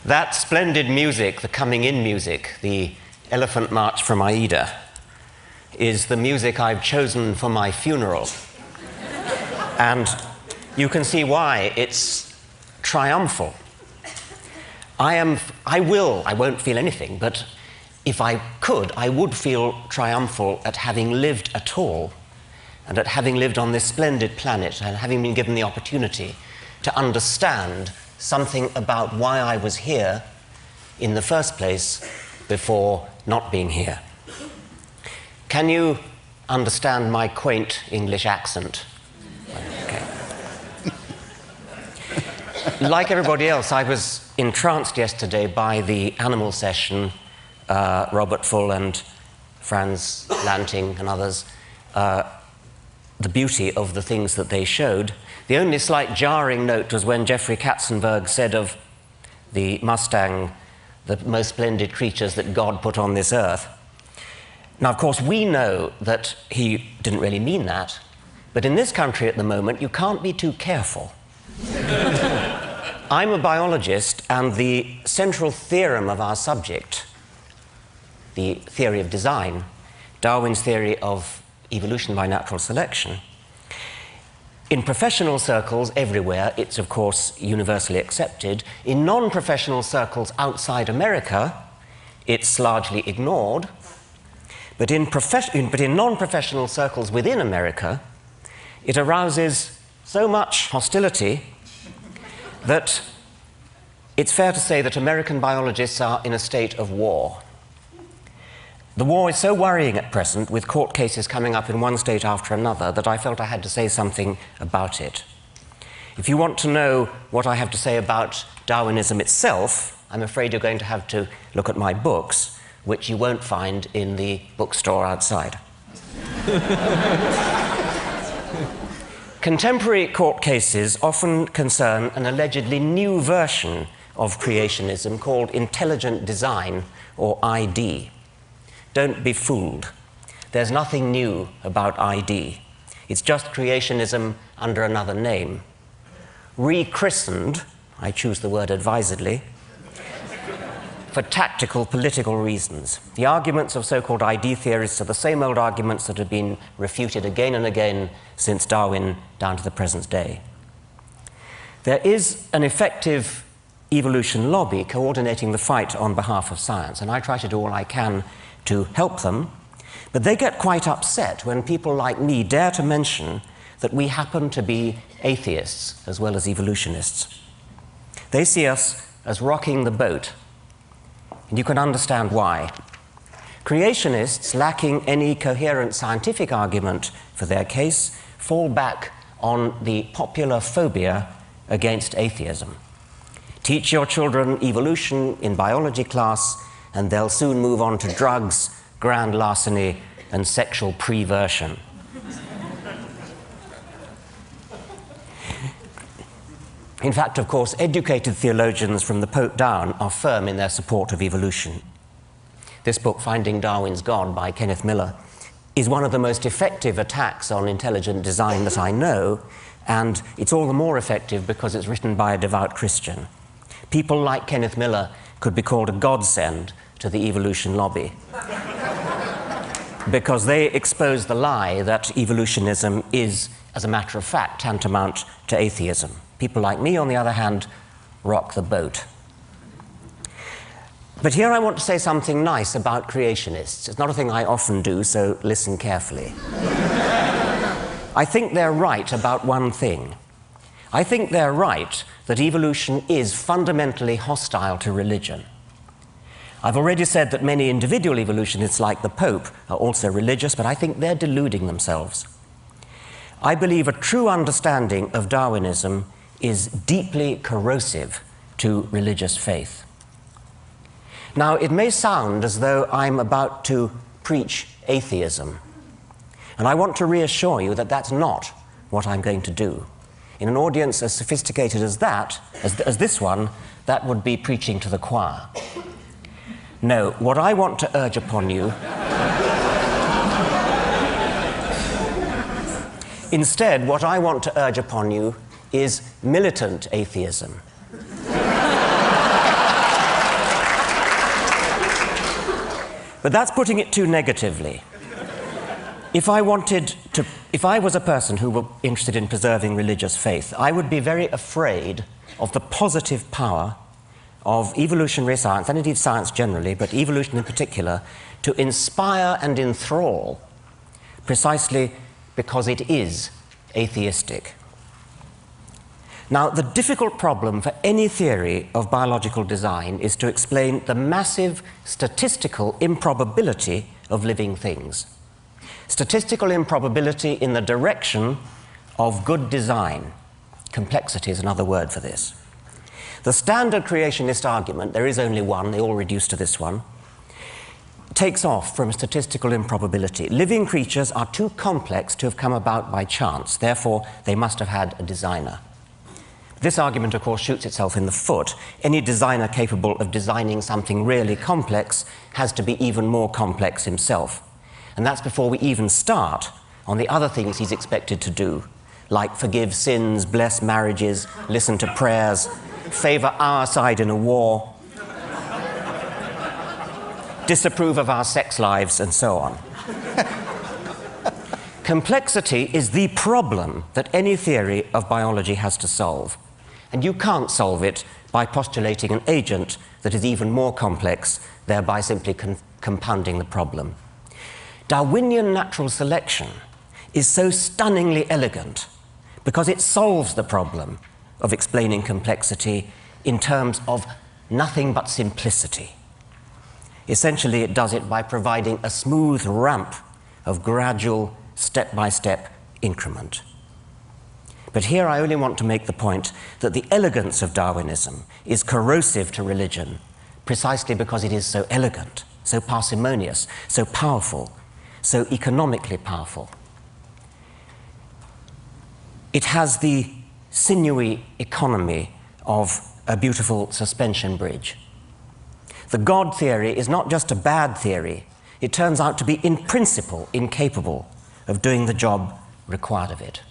That splendid music, the coming in music, the Elephant March from Aida, is the music I've chosen for my funeral. And you can see why it's triumphal. I won't feel anything, but if I could, I would feel triumphal at having lived at all, and at having lived on this splendid planet, and having been given the opportunity to understand something about why I was here in the first place before not being here. Can you understand my quaint English accent? Okay. Like everybody else, I was entranced yesterday by the animal session, Robert Full and Franz Lanting and others, the beauty of the things that they showed. The only slight jarring note was when Jeffrey Katzenberg said of the Mustang, the most splendid creatures that God put on this earth. Now, of course, we know that he didn't really mean that, but in this country at the moment, you can't be too careful. I'm a biologist, and the central theorem of our subject, the theory of design, Darwin's theory of evolution by natural selection, in professional circles everywhere, it's of course universally accepted. In non-professional circles outside America, it's largely ignored. But in non-professional circles within America, it arouses so much hostility that it's fair to say that American biologists are in a state of war. The war is so worrying at present, with court cases coming up in one state after another, that I felt I had to say something about it. If you want to know what I have to say about Darwinism itself, I'm afraid you're going to have to look at my books, which you won't find in the bookstore outside. Contemporary court cases often concern an allegedly new version of creationism called intelligent design, or ID. Don't be fooled. There's nothing new about ID. It's just creationism under another name. Rechristened, I choose the word advisedly, for tactical political reasons. The arguments of so-called ID theorists are the same old arguments that have been refuted again and again since Darwin down to the present day. There is an effective evolution lobby coordinating the fight on behalf of science, and I try to do all I can to help them, but they get quite upset when people like me dare to mention that we happen to be atheists as well as evolutionists. They see us as rocking the boat, and you can understand why. Creationists, lacking any coherent scientific argument for their case, fall back on the popular phobia against atheism. Teach your children evolution in biology class, and they'll soon move on to drugs, grand larceny, and sexual perversion. In fact, of course, educated theologians from the Pope down are firm in their support of evolution. This book, Finding Darwin's God, by Kenneth Miller, is one of the most effective attacks on intelligent design that I know, and it's all the more effective because it's written by a devout Christian. People like Kenneth Miller could be called a godsend to the evolution lobby, because they expose the lie that evolutionism is, as a matter of fact, tantamount to atheism. People like me, on the other hand, rock the boat. But here I want to say something nice about creationists. It's not a thing I often do, so listen carefully. I think they're right about one thing. I think they're right that evolution is fundamentally hostile to religion. I've already said that many individual evolutionists, like the Pope, are also religious, but I think they're deluding themselves. I believe a true understanding of Darwinism is deeply corrosive to religious faith. Now, it may sound as though I'm about to preach atheism, and I want to reassure you that that's not what I'm going to do. In an audience as sophisticated as that, as this one, that would be preaching to the choir. No, what I want to urge upon you instead, what I want to urge upon you is militant atheism. But that's putting it too negatively. If I was a person who were interested in preserving religious faith, I would be very afraid of the positive power of evolutionary science, and indeed science generally, but evolution in particular, to inspire and enthrall precisely because it is atheistic. Now, the difficult problem for any theory of biological design is to explain the massive statistical improbability of living things. Statistical improbability in the direction of good design. Complexity is another word for this. The standard creationist argument, there is only one, they all reduce to this one, takes off from statistical improbability. Living creatures are too complex to have come about by chance, therefore they must have had a designer. This argument, of course, shoots itself in the foot. Any designer capable of designing something really complex has to be even more complex himself. And that's before we even start on the other things he's expected to do, like forgive sins, bless marriages, listen to prayers, favor our side in a war, disapprove of our sex lives, and so on. Complexity is the problem that any theory of biology has to solve. And you can't solve it by postulating an agent that is even more complex, thereby simply compounding the problem. Darwinian natural selection is so stunningly elegant because it solves the problem of explaining complexity in terms of nothing but simplicity. Essentially, it does it by providing a smooth ramp of gradual, step-by-step increment. But here I only want to make the point that the elegance of Darwinism is corrosive to religion precisely because it is so elegant, so parsimonious, so powerful, so economically powerful. It has the sinewy economy of a beautiful suspension bridge. The God theory is not just a bad theory, it turns out to be in principle incapable of doing the job required of it.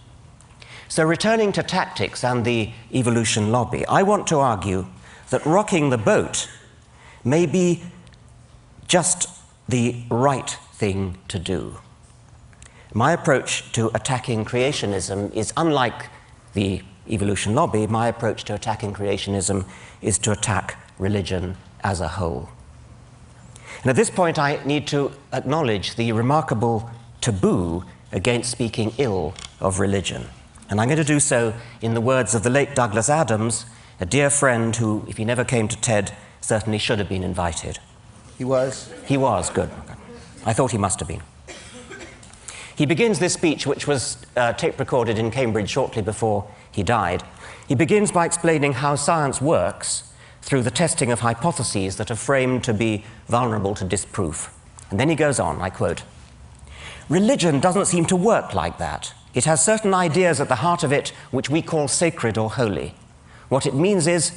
So returning to tactics and the evolution lobby, I want to argue that rocking the boat may be just the right thing to do. My approach to attacking creationism is unlike the evolution lobby. My approach to attacking creationism is to attack religion as a whole. And at this point, I need to acknowledge the remarkable taboo against speaking ill of religion. And I'm going to do so in the words of the late Douglas Adams, a dear friend who, if he never came to TED, certainly should have been invited. He was? He was, good. I thought he must have been. He begins this speech, which was tape-recorded in Cambridge shortly before he died. He begins by explaining how science works through the testing of hypotheses that are framed to be vulnerable to disproof. And then he goes on, I quote, "Religion doesn't seem to work like that. It has certain ideas at the heart of it which we call sacred or holy. What it means is,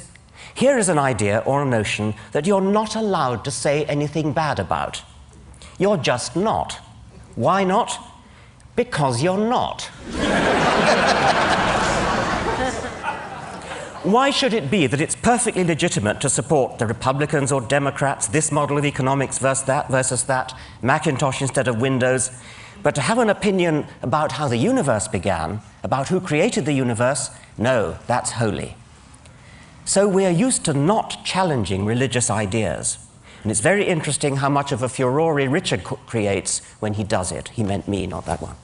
here is an idea or a notion that you're not allowed to say anything bad about. You're just not. Why not? Because you're not." Why should it be that it's perfectly legitimate to support the Republicans or Democrats, this model of economics versus that, Macintosh instead of Windows, but to have an opinion about how the universe began, about who created the universe, no, that's holy. So we are used to not challenging religious ideas. And it's very interesting how much of a furore Richard creates when he does it. He meant me, not that one.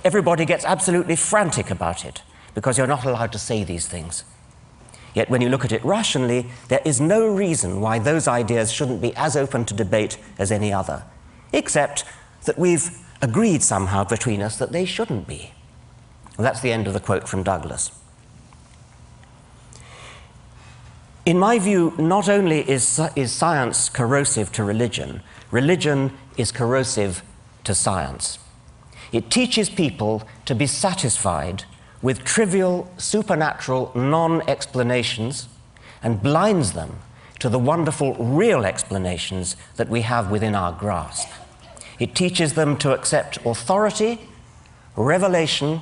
Everybody gets absolutely frantic about it, because you're not allowed to say these things. Yet when you look at it rationally, there is no reason why those ideas shouldn't be as open to debate as any other, except that we've agreed somehow between us that they shouldn't be. Well, that's the end of the quote from Douglas. In my view, not only is science corrosive to religion, religion is corrosive to science. It teaches people to be satisfied with trivial, supernatural non-explanations and blinds them to the wonderful real explanations that we have within our grasp. It teaches them to accept authority, revelation,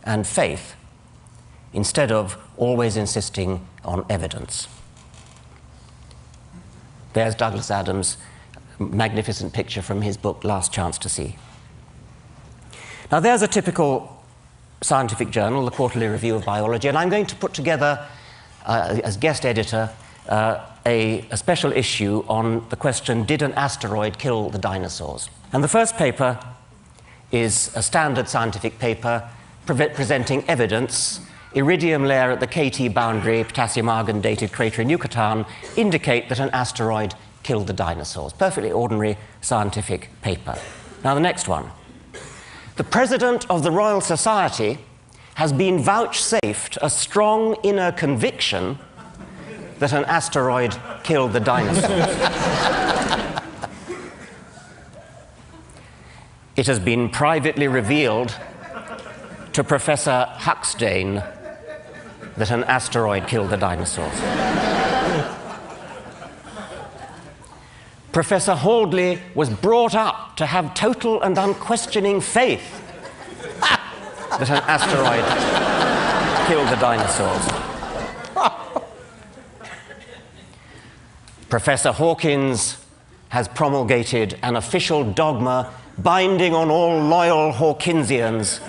and faith, instead of always insisting on evidence. There's Douglas Adams' magnificent picture from his book, Last Chance to See. Now, there's a typical scientific journal, the Quarterly Review of Biology, and I'm going to put together, as guest editor, a special issue on the question, did an asteroid kill the dinosaurs? And the first paper is a standard scientific paper presenting evidence. Iridium layer at the KT boundary, potassium-argon dated crater in Yucatan, indicate that an asteroid killed the dinosaurs. Perfectly ordinary scientific paper. Now the next one. The President of the Royal Society has been vouchsafed a strong inner conviction that an asteroid killed the dinosaurs. It has been privately revealed to Professor Huxtane that an asteroid killed the dinosaurs. Professor Haldley was brought up to have total and unquestioning faith that an asteroid killed the dinosaurs. Professor Hawkins has promulgated an official dogma binding on all loyal Hawkinsians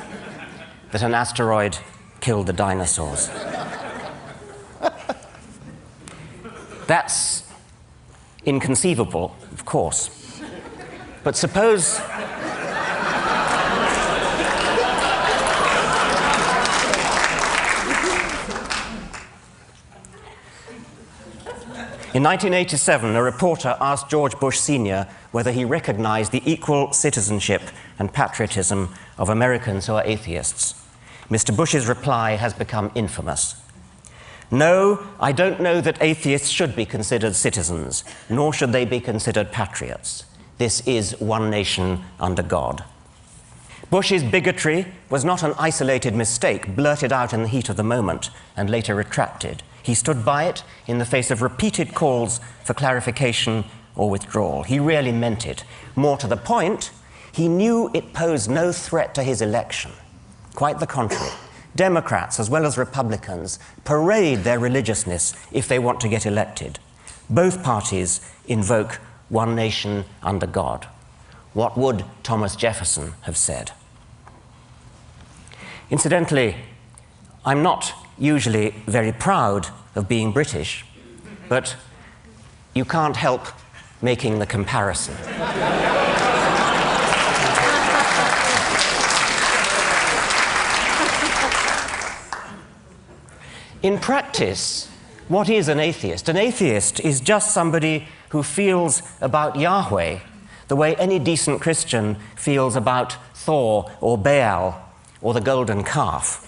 that an asteroid killed the dinosaurs. That's inconceivable, of course. But suppose in 1987, a reporter asked George Bush Sr. whether he recognized the equal citizenship and patriotism of Americans who are atheists. Mr. Bush's reply has become infamous. No, I don't know that atheists should be considered citizens, nor should they be considered patriots. This is one nation under God. Bush's bigotry was not an isolated mistake blurted out in the heat of the moment and later retracted. He stood by it in the face of repeated calls for clarification or withdrawal. He really meant it. More to the point, he knew it posed no threat to his election. Quite the contrary. Democrats, as well as Republicans, parade their religiousness if they want to get elected. Both parties invoke one nation under God. What would Thomas Jefferson have said? Incidentally, I'm not usually very proud of being British, but you can't help making the comparison. In practice, what is an atheist? An atheist is just somebody who feels about Yahweh the way any decent Christian feels about Thor or Baal or the golden calf.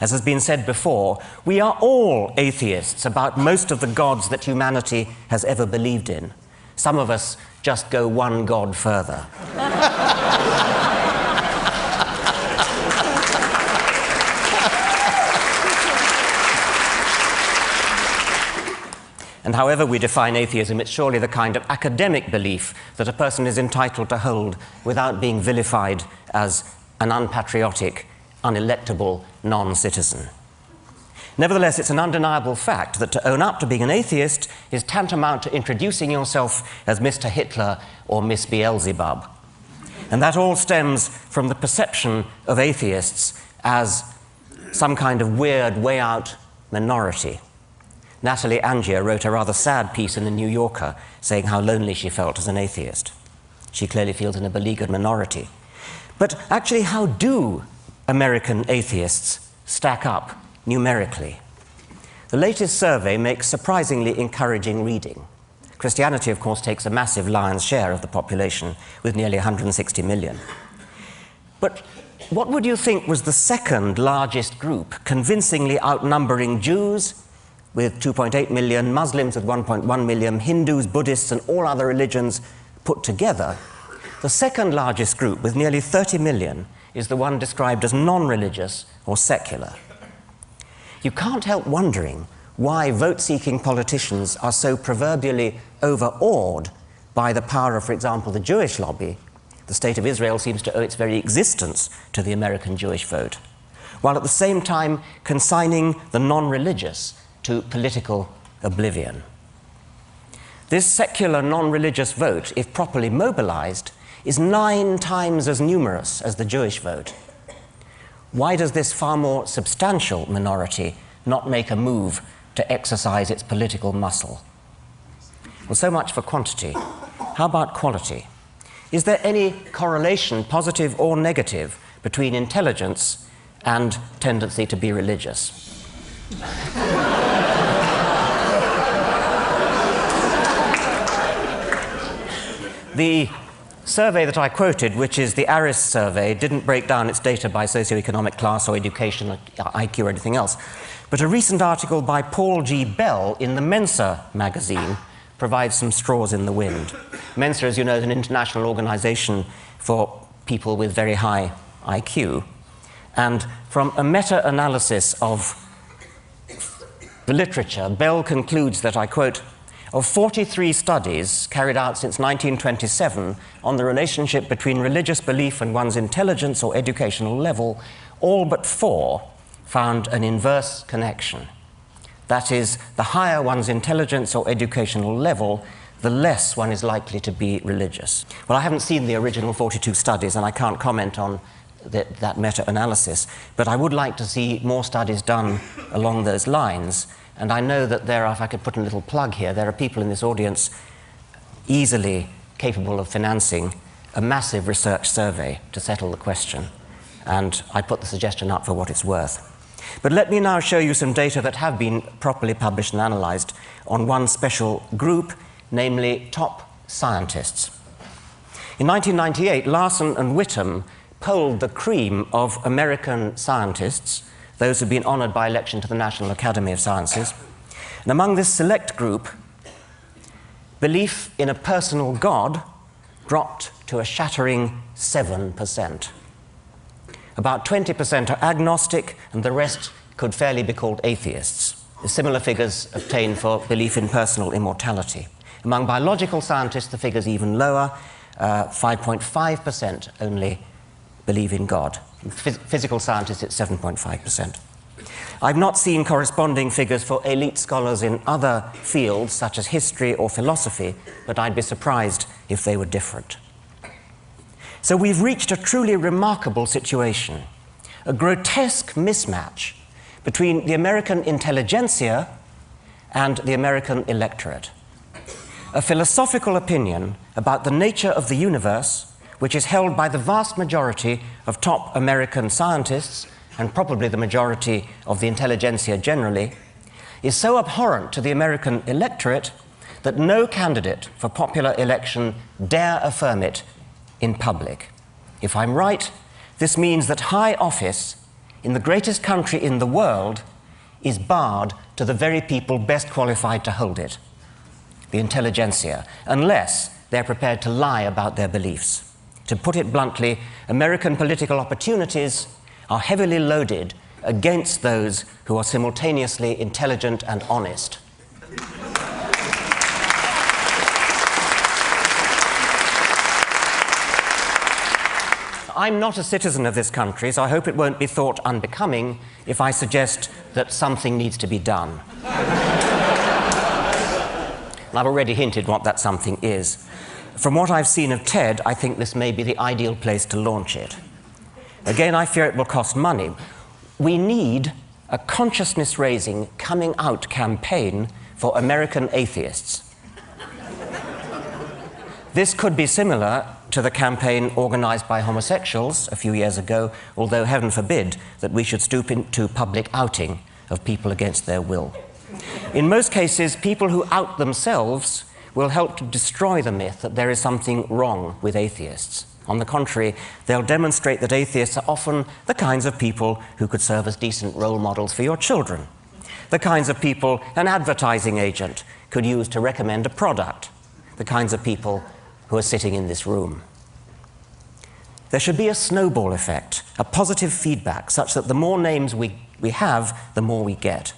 As has been said before, we are all atheists about most of the gods that humanity has ever believed in. Some of us just go one god further. And however we define atheism, it's surely the kind of academic belief that a person is entitled to hold without being vilified as an unpatriotic, unelectable non-citizen. Nevertheless, it's an undeniable fact that to own up to being an atheist is tantamount to introducing yourself as Mr. Hitler or Miss Beelzebub. And that all stems from the perception of atheists as some kind of weird, way-out minority. Natalie Angier wrote a rather sad piece in the New Yorker saying how lonely she felt as an atheist. She clearly feels in a beleaguered minority. But actually, how do American atheists stack up numerically? The latest survey makes surprisingly encouraging reading. Christianity, of course, takes a massive lion's share of the population, with nearly 160 million. But what would you think was the second largest group, convincingly outnumbering Jews, with 2.8 million, Muslims with 1.1 million, Hindus, Buddhists, and all other religions put together? The second largest group, with nearly 30 million, is the one described as non-religious or secular. you can't help wondering why vote-seeking politicians are so proverbially overawed by the power of, for example, the Jewish lobby. The State of Israel seems to owe its very existence to the American Jewish vote, while at the same time consigning the non-religious to political oblivion. This secular non-religious vote, if properly mobilized, is 9 times as numerous as the Jewish vote. Why does this far more substantial minority not make a move to exercise its political muscle? Well, so much for quantity. How about quality? Is there any correlation, positive or negative, between intelligence and tendency to be religious? The survey that I quoted, which is the ARIS survey, didn't break down its data by socioeconomic class or education, or IQ or anything else. But a recent article by Paul G. Bell in the Mensa magazine provides some straws in the wind. Mensa, as you know, is an international organization for people with very high IQ. And from a meta-analysis of the literature, Bell concludes that, I quote, of 43 studies carried out since 1927 on the relationship between religious belief and one's intelligence or educational level, all but 4 found an inverse connection. That is, the higher one's intelligence or educational level, the less one is likely to be religious. Well, I haven't seen the original 42 studies, and I can't comment on that meta-analysis, but I would like to see more studies done along those lines. And I know that there are, if I could put a little plug here, there are people in this audience easily capable of financing a massive research survey to settle the question. And I put the suggestion up for what it's worth. But let me now show you some data that have been properly published and analyzed on one special group, namely top scientists. In 1998, Larson and Whittam polled the cream of American scientists, those who've been honored by election to the National Academy of Sciences. And among this select group, belief in a personal God dropped to a shattering 7%. About 20% are agnostic, and the rest could fairly be called atheists. Similar figures obtained for belief in personal immortality. Among biological scientists, the figure's even lower. 5.5% only believe in God. Physical scientists, it's 7.5%. I've not seen corresponding figures for elite scholars in other fields, such as history or philosophy, but I'd be surprised if they were different. So we've reached a truly remarkable situation, a grotesque mismatch between the American intelligentsia and the American electorate. A philosophical opinion about the nature of the universe, which is held by the vast majority of top American scientists, and probably the majority of the intelligentsia generally, is so abhorrent to the American electorate that no candidate for popular election dare affirm it in public. If I'm right, this means that high office in the greatest country in the world is barred to the very people best qualified to hold it, the intelligentsia, unless they're prepared to lie about their beliefs. To put it bluntly, American political opportunities are heavily loaded against those who are simultaneously intelligent and honest. I'm not a citizen of this country, so I hope it won't be thought unbecoming if I suggest that something needs to be done. And I've already hinted what that something is. From what I've seen of TED, I think this may be the ideal place to launch it. Again, I fear it will cost money. We need a consciousness-raising, coming-out campaign for American atheists. This could be similar to the campaign organized by homosexuals a few years ago, although heaven forbid that we should stoop into public outing of people against their will. In most cases, people who out themselves will help to destroy the myth that there is something wrong with atheists. On the contrary, they'll demonstrate that atheists are often the kinds of people who could serve as decent role models for your children, the kinds of people an advertising agent could use to recommend a product, the kinds of people who are sitting in this room. There should be a snowball effect, a positive feedback, such that the more names we we have, the more we get.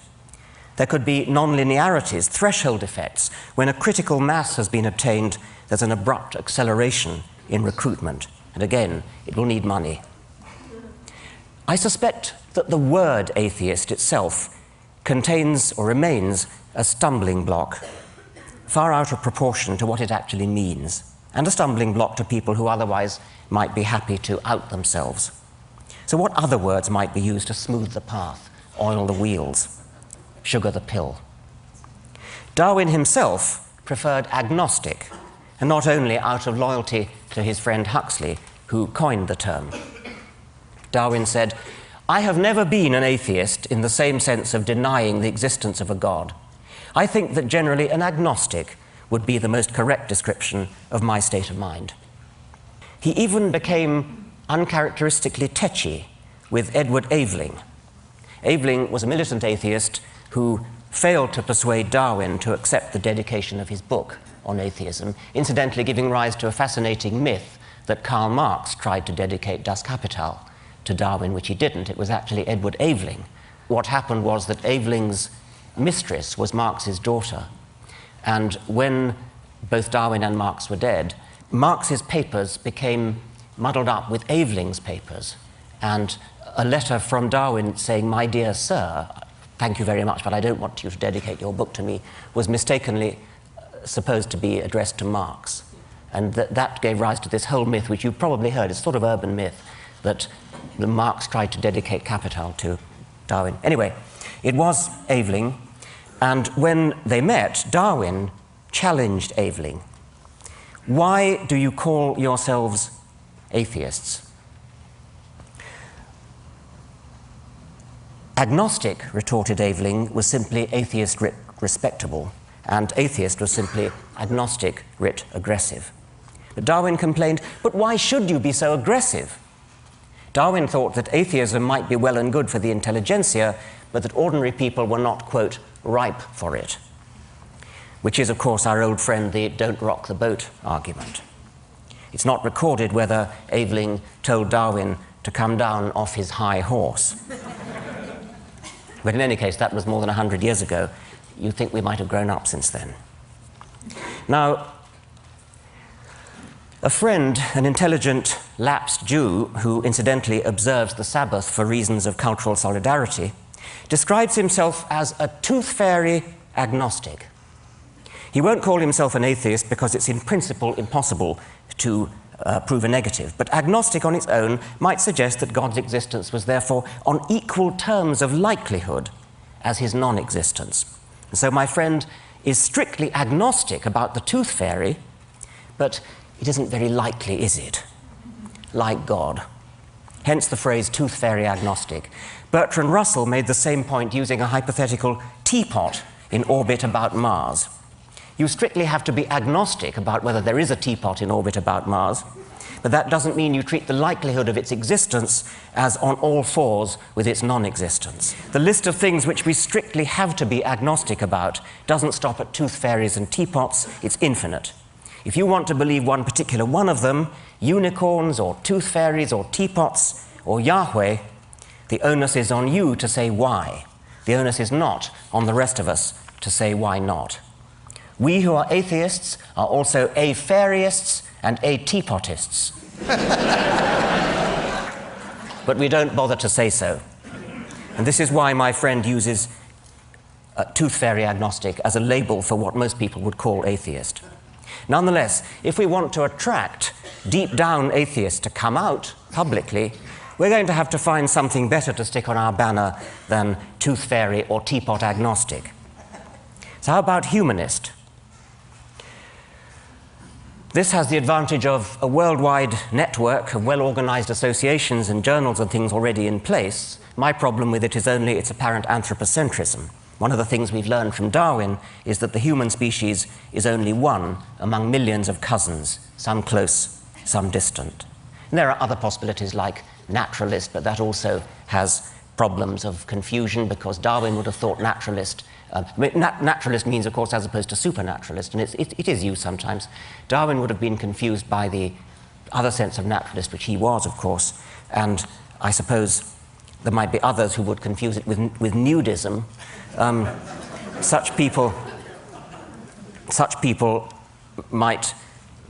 There could be nonlinearities, threshold effects. When a critical mass has been obtained, there's an abrupt acceleration in recruitment. And again, it will need money. I suspect that the word atheist itself contains or remains a stumbling block, far out of proportion to what it actually means, and a stumbling block to people who otherwise might be happy to out themselves. So what other words might be used to smooth the path, oil the wheels, sugar the pill? Darwin himself preferred agnostic, and not only out of loyalty to his friend Huxley, who coined the term. Darwin said, "I have never been an atheist in the same sense of denying the existence of a God. I think that generally an agnostic would be the most correct description of my state of mind." He even became uncharacteristically tetchy with Edward Aveling. Aveling was a militant atheist who failed to persuade Darwin to accept the dedication of his book on atheism, incidentally giving rise to a fascinating myth that Karl Marx tried to dedicate Das Kapital to Darwin, which he didn't. It was actually Edward Aveling. What happened was that Aveling's mistress was Marx's daughter, and when both Darwin and Marx were dead, Marx's papers became muddled up with Aveling's papers, and a letter from Darwin saying, "My dear sir, thank you very much, but I don't want you to dedicate your book to me," was mistakenly supposed to be addressed to Marx. And that gave rise to this whole myth, which you've probably heard, it's sort of urban myth, that Marx tried to dedicate Capital to Darwin. Anyway, it was Aveling, and when they met, Darwin challenged Aveling. "Why do you call yourselves atheists?" "Agnostic," retorted Aveling, "was simply atheist writ respectable, and atheist was simply agnostic writ aggressive." But Darwin complained, "But why should you be so aggressive?" Darwin thought that atheism might be well and good for the intelligentsia, but that ordinary people were not, quote, ripe for it, which is, of course, our old friend, the don't rock the boat argument. It's not recorded whether Aveling told Darwin to come down off his high horse. But in any case, that was more than 100 years ago. You'd think we might have grown up since then. Now, a friend, an intelligent, lapsed Jew, who incidentally observes the Sabbath for reasons of cultural solidarity, describes himself as a tooth fairy agnostic. He won't call himself an atheist because it's in principle impossible to prove a negative, but agnostic on its own might suggest that God's existence was therefore on equal terms of likelihood as his non-existence. And so my friend is strictly agnostic about the tooth fairy, but it isn't very likely, is it? Like God. Hence the phrase tooth fairy agnostic. Bertrand Russell made the same point using a hypothetical teapot in orbit about Mars. You strictly have to be agnostic about whether there is a teapot in orbit about Mars, but that doesn't mean you treat the likelihood of its existence as on all fours with its non-existence. The list of things which we strictly have to be agnostic about doesn't stop at tooth fairies and teapots, it's infinite. If you want to believe one particular one of them, unicorns or tooth fairies or teapots or Yahweh, the onus is on you to say why. The onus is not on the rest of us to say why not. We who are atheists are also a-fairists and a-teapotists. But we don't bother to say so. And this is why my friend uses tooth fairy agnostic as a label for what most people would call atheist. Nonetheless, if we want to attract deep down atheists to come out publicly, we're going to have to find something better to stick on our banner than tooth fairy or teapot agnostic. So how about humanist? This has the advantage of a worldwide network of well-organized associations and journals and things already in place. My problem with it is only its apparent anthropocentrism. One of the things we've learned from Darwin is that the human species is only one among millions of cousins, some close, some distant. And there are other possibilities like naturalist, but that also has problems of confusion because Darwin would have thought naturalist. Naturalist means, of course, as opposed to supernaturalist, and it is used sometimes. Darwin would have been confused by the other sense of naturalist, which he was, of course, and I suppose there might be others who would confuse it with nudism. Such people might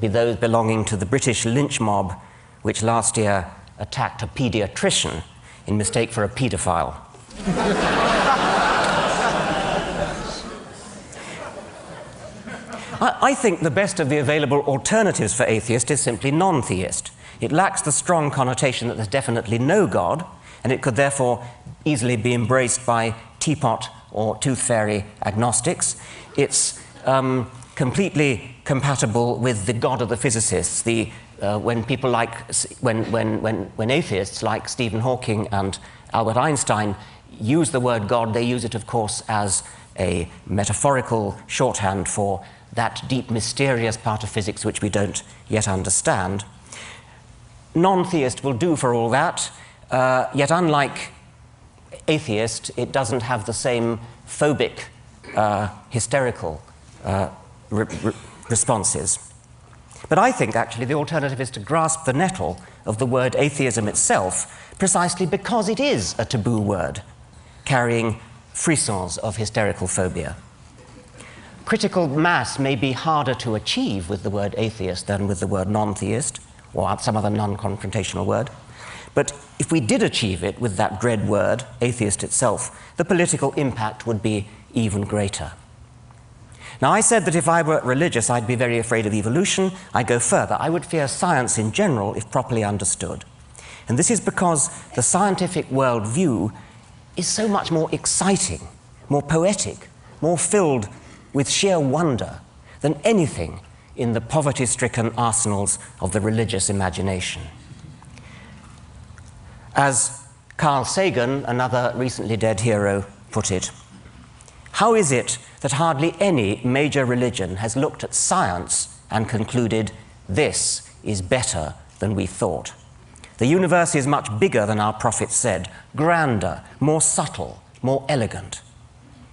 be those belonging to the British lynch mob, which last year attacked a paediatrician in mistake for a paedophile. I think the best of the available alternatives for atheist is simply non-theist. It lacks the strong connotation that there's definitely no God, and it could therefore easily be embraced by teapot or tooth fairy agnostics. It's completely compatible with the God of the physicists. When atheists like Stephen Hawking and Albert Einstein use the word God, they use it, of course, as a metaphorical shorthand for that deep, mysterious part of physics which we don't yet understand. Non-theist will do for all that, yet unlike atheist, it doesn't have the same phobic, hysterical responses. But I think, actually, the alternative is to grasp the nettle of the word atheism itself, precisely because it is a taboo word, carrying frissons of hysterical phobia. Critical mass may be harder to achieve with the word atheist than with the word non-theist, or some other non-confrontational word. But if we did achieve it with that dread word, atheist itself, the political impact would be even greater. Now, I said that if I were religious, I'd be very afraid of evolution. I go further. I would fear science in general if properly understood. And this is because the scientific worldview is so much more exciting, more poetic, more filled with sheer wonder than anything in the poverty-stricken arsenals of the religious imagination. As Carl Sagan, another recently dead hero, put it, how is it that hardly any major religion has looked at science and concluded, this is better than we thought? The universe is much bigger than our prophets said, grander, more subtle, more elegant.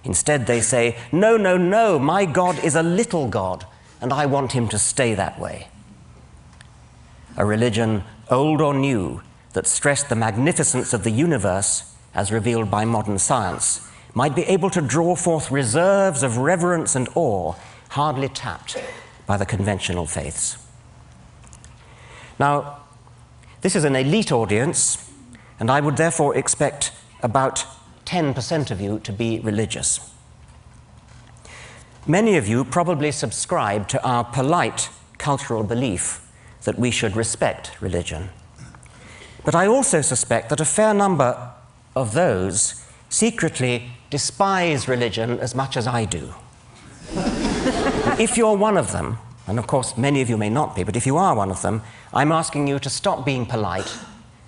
Instead, they say, no, no, no, my God is a little God, and I want him to stay that way. A religion, old or new, that stressed the magnificence of the universe as revealed by modern science might be able to draw forth reserves of reverence and awe hardly tapped by the conventional faiths. Now, this is an elite audience, and I would therefore expect about 10% of you to be religious. Many of you probably subscribe to our polite cultural belief that we should respect religion. But I also suspect that a fair number of those secretly despise religion as much as I do. If you're one of them, and of course many of you may not be, but if you are one of them, I'm asking you to stop being polite,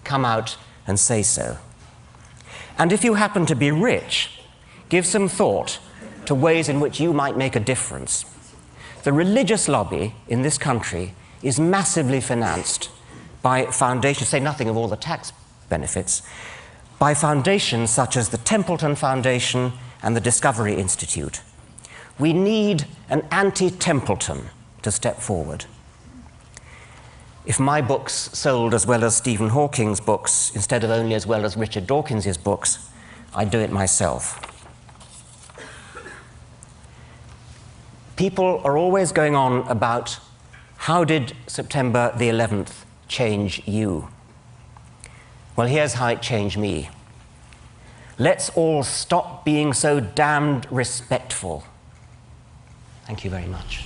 come out and say so. And if you happen to be rich, give some thought to ways in which you might make a difference. The religious lobby in this country is massively financed by foundations, say nothing of all the tax benefits, by foundations such as the Templeton Foundation and the Discovery Institute. We need an anti-Templeton to step forward. If my books sold as well as Stephen Hawking's books, instead of only as well as Richard Dawkins' books, I'd do it myself. People are always going on about how did September the 11th change you? Well, here's how it changed me. Let's all stop being so damned respectful. Thank you very much.